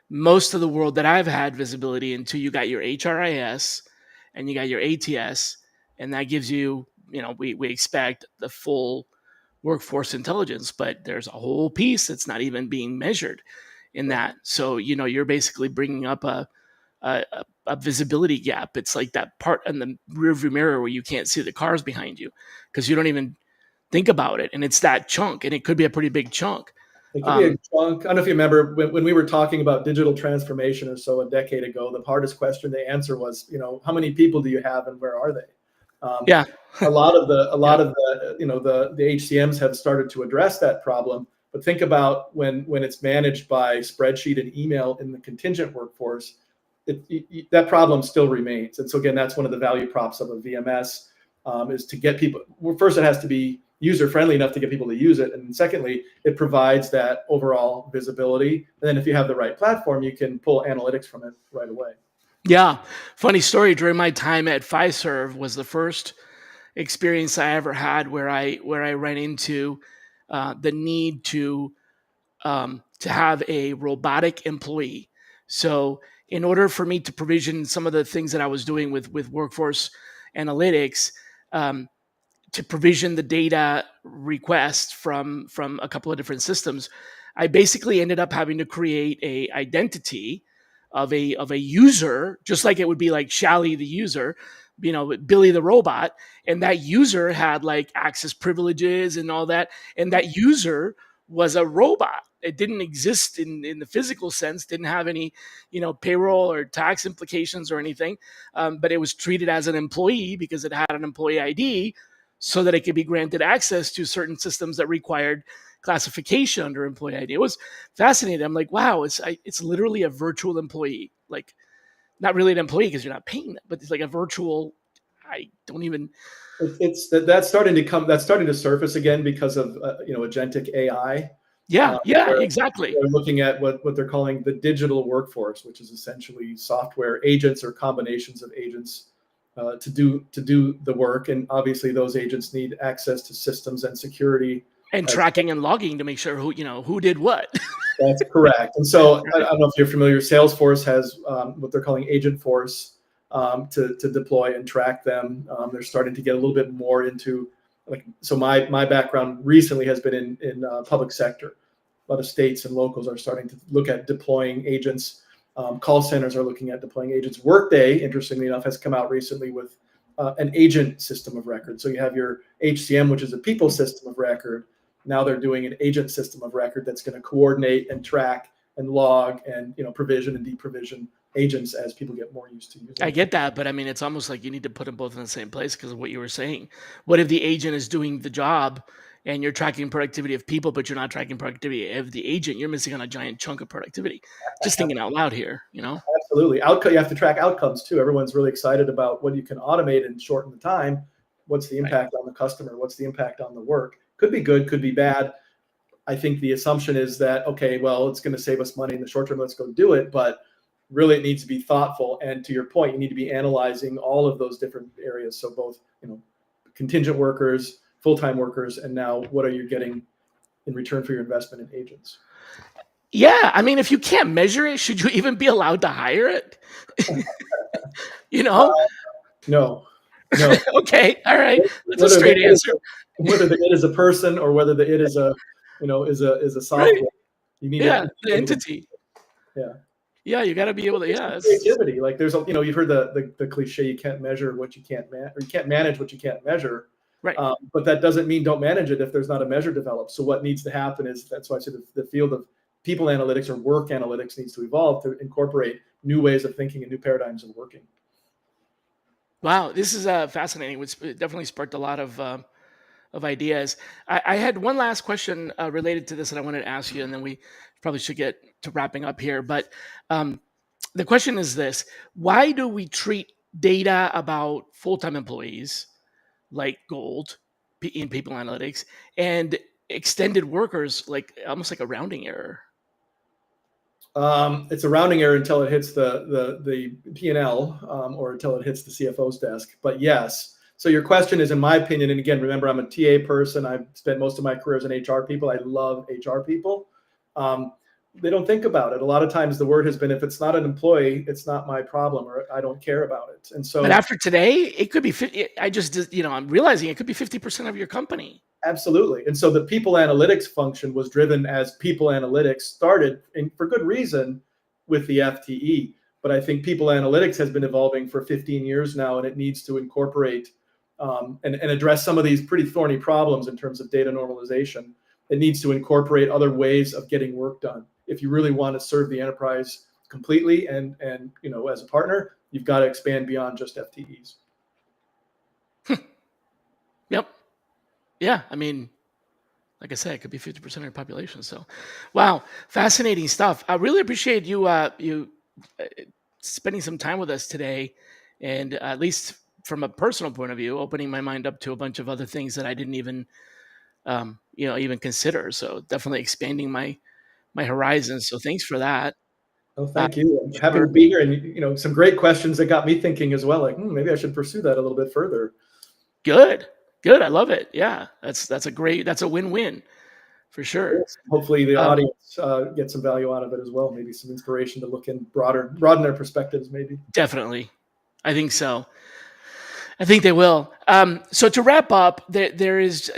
most of the world that I've had visibility into, you got your HRIS and you got your ATS, and that gives you, we expect the full workforce intelligence, but there's a whole piece that's not even being measured in that. So, you're basically bringing up a visibility gap. It's like that part in the rearview mirror where you can't see the cars behind you because you don't even think about it. And it's that chunk, and it could be a pretty big chunk. It could be a chunk. I don't know if you remember when we were talking about digital transformation or so a decade ago, the hardest question to answer was, how many people do you have and where are they? A lot of the the HCMs have started to address that problem. But think about when it's managed by spreadsheet and email in the contingent workforce, that problem still remains. And so again, that's one of the value props of a VMS is to get people. Well, first, it has to be user friendly enough to get people to use it, and secondly, it provides that overall visibility. And then if you have the right platform, you can pull analytics from it right away. Yeah, funny story. During my time at Fiserv was the first experience I ever had where I ran into the need to have a robotic employee. So in order for me to provision some of the things that I was doing with workforce analytics, to provision the data request from a couple of different systems, I basically ended up having to create a identity of a user, just like it would be like Shally the user, Billy the robot, and that user had like access privileges and all that, and that user was a robot. It didn't exist in the physical sense, didn't have any, payroll or tax implications or anything, but it was treated as an employee because it had an employee ID, so that it could be granted access to certain systems that required classification under employee ID. It was fascinating. I'm like, wow, it's literally a virtual employee. Like, not really an employee because you're not paying them, but it's like a virtual. I don't even. That's starting to surface again because of agentic AI. Yeah, exactly. They're looking at what they're calling the digital workforce, which is essentially software agents or combinations of agents to do the work. And obviously those agents need access to systems and security and tracking and logging to make sure who did what. That's correct. And so I don't know if you're familiar, Salesforce has what they're calling Agent Force to deploy and track them. They're starting to get a little bit more into so my background recently has been in public sector. A lot of states and locals are starting to look at deploying agents. Call centers are looking at deploying agents. Workday, interestingly enough, has come out recently with an agent system of record. So you have your HCM, which is a people system of record. Now they're doing an agent system of record that's going to coordinate and track and log and provision and deprovision agents as people get more used to using. I get that, but I mean, it's almost like you need to put them both in the same place because of what you were saying. What if the agent is doing the job and you're tracking productivity of people, but you're not tracking productivity of the agent? You're missing on a giant chunk of productivity. Just thinking out loud here, Absolutely. You have to track outcomes too. Everyone's really excited about what you can automate and shorten the time. What's the impact on the customer? What's the impact on the work? Could be good, could be bad. I think the assumption is that, okay, well, it's going to save us money in the short term. Let's go do it. But really it needs to be thoughtful. And to your point, you need to be analyzing all of those different areas. So both, contingent workers, full-time workers, and now what are you getting in return for your investment in agents? Yeah, I mean, if you can't measure it, should you even be allowed to hire it? No. Okay, all right, that's a Whether straight answer. whether the it is a person or whether the it is a is a software, Right. you need Yeah, to the entity. yeah. Yeah, you got to be able to. Yeah, Creativity. Like there's you've heard the cliche, you can't measure what you can't or you can't manage what you can't measure. right. But that doesn't mean don't manage it if there's not a measure developed. So what needs to happen is, that's why I said the field of people analytics or work analytics needs to evolve to incorporate new ways of thinking and new paradigms of working. Wow, this is fascinating. It definitely sparked a lot of ideas. I had one last question related to this that I wanted to ask you, and then we probably should get to wrapping up here. But the question is this: why do we treat data about full-time employees like gold in people analytics and extended workers like almost like a rounding error? It's a rounding error until it hits the P&L or until it hits the CFO's desk. But yes. So your question is, in my opinion, and again, remember, I'm a TA person. I've spent most of my career as an HR people. I love HR people. They don't think about it. A lot of times the word has been, if it's not an employee, it's not my problem, or I don't care about it. And so, But after today, it could be. I'm realizing it could be 50% of your company. absolutely. And so the people analytics function was driven as people analytics started, and for good reason, with the FTE. But I think people analytics has been evolving for 15 years now, and it needs to incorporate and address some of these pretty thorny problems in terms of data normalization. It needs to incorporate other ways of getting work done. If you really want to serve the enterprise completely and as a partner, you've got to expand beyond just FTEs. Yep. Yeah. I mean, like I said, it could be 50% of your population. So, wow, fascinating stuff. I really appreciate you spending some time with us today, and at least from a personal point of view, opening my mind up to a bunch of other things that I didn't even even consider. So definitely expanding my horizons. So thanks for that. Oh, thank you. I'm happy Sure. to be here, and some great questions that got me thinking as well. Like, maybe I should pursue that a little bit further. Good. Good. I love it. Yeah, that's a win-win for sure. Yes. Hopefully, the Um, audience gets some value out of it as well. Maybe some inspiration to look in broaden their perspectives. Maybe. Definitely, I think so. I think they will. So to wrap up, there is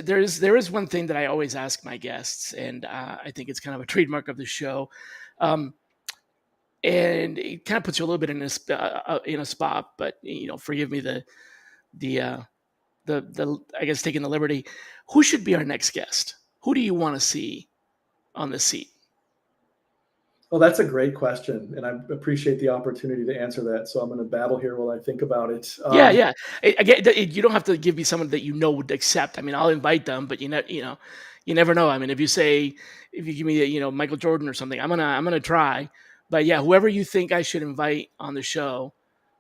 one thing that I always ask my guests, and I think it's kind of a trademark of the show, and it kind of puts you a little bit in a spot. But forgive me the I guess taking the liberty. Who should be our next guest? Who do you want to see on the seat? Well, that's a great question, and I appreciate the opportunity to answer that. So I'm going to babble here while I think about it. Yeah. Again, you don't have to give me someone that would accept. I mean, I'll invite them, but you never know. I mean, if you give me Michael Jordan or something, I'm gonna try. But yeah, whoever you think I should invite on the show,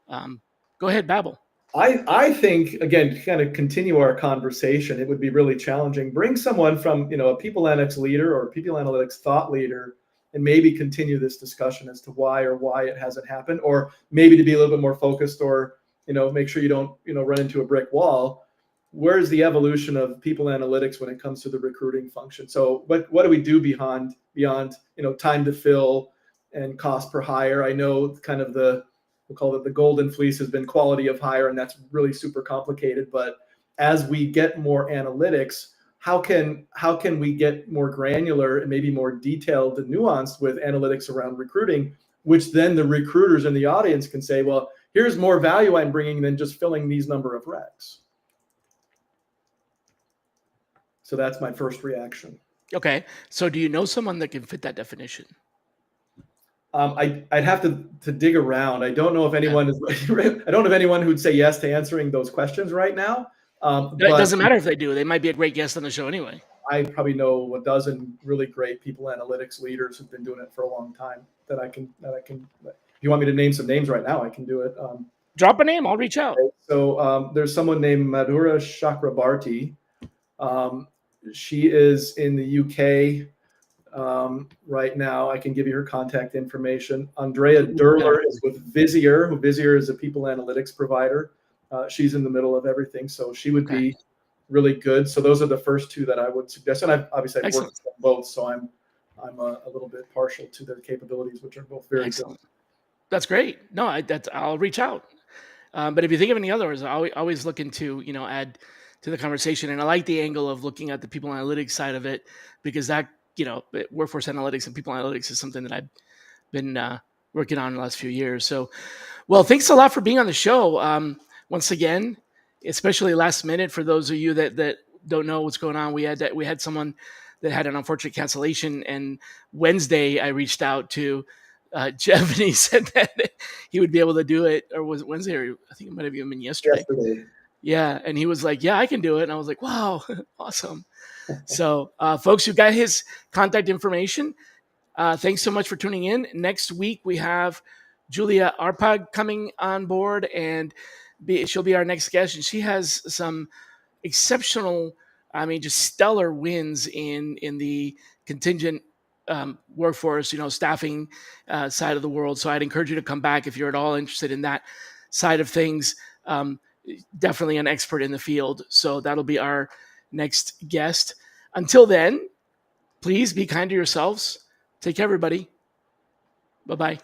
go ahead, babble. I think, again, to kind of continue our conversation, it would be really challenging. Bring someone from a people analytics leader or people analytics thought leader, and maybe continue this discussion as to why it hasn't happened, or maybe to be a little bit more focused, or make sure you don't run into a brick wall. Where's the evolution of people analytics when it comes to the recruiting function? So what do we do beyond time to fill and cost per hire? I know kind of we'll call it the golden fleece has been quality of hire, and that's really super complicated. But as we get more analytics, how can we get more granular and maybe more detailed and nuanced with analytics around recruiting, which then the recruiters in the audience can say, well, here's more value I'm bringing than just filling these number of recs. So that's my first reaction. Okay, so do you know someone that can fit that definition? I'd have to dig around. I don't know if anyone is. I don't have anyone who'd say yes to answering those questions right now. It doesn't matter if they do. They might be a great guest on the show anyway. I probably know a dozen really great people analytics leaders who've been doing it for a long time that I can. If you want me to name some names right now, I can do it. Drop a name. I'll reach out. So there's someone named Madhura Chakrabarti. She is in the UK. right now. I can give you her contact information. Andrea Derler is with Visier. Visier is a people analytics provider. She's in the middle of everything, so she would be really good. So those are the first two that I would suggest. And I've worked with them both, so I'm a little bit partial to their capabilities, which are both very Excellent. good. That's great. No, I'll reach out. But if you think of any others, I always looking to add to the conversation. And I like the angle of looking at the people analytics side of it, because that workforce analytics and people analytics is something that I've been working on in the last few years. So, well, thanks a lot for being on the show. Once again, especially last minute, for those of you that don't know what's going on, we had someone that had an unfortunate cancellation, and Wednesday I reached out to Jeff, and he said that he would be able to do it, or was it Wednesday, or I think it might have even been yesterday. Yeah, and he was like, "Yeah, I can do it," and I was like, "Wow, awesome!" So, folks, you got his contact information. Thanks so much for tuning in. Next week we have Julia Arpag coming on board, and she'll be our next guest, and she has some exceptional, just stellar wins in the contingent workforce, staffing side of the world. So I'd encourage you to come back if you're at all interested in that side of things. Definitely an expert in the field. So that'll be our next guest. Until then, please be kind to yourselves. Take care, everybody. Bye-bye.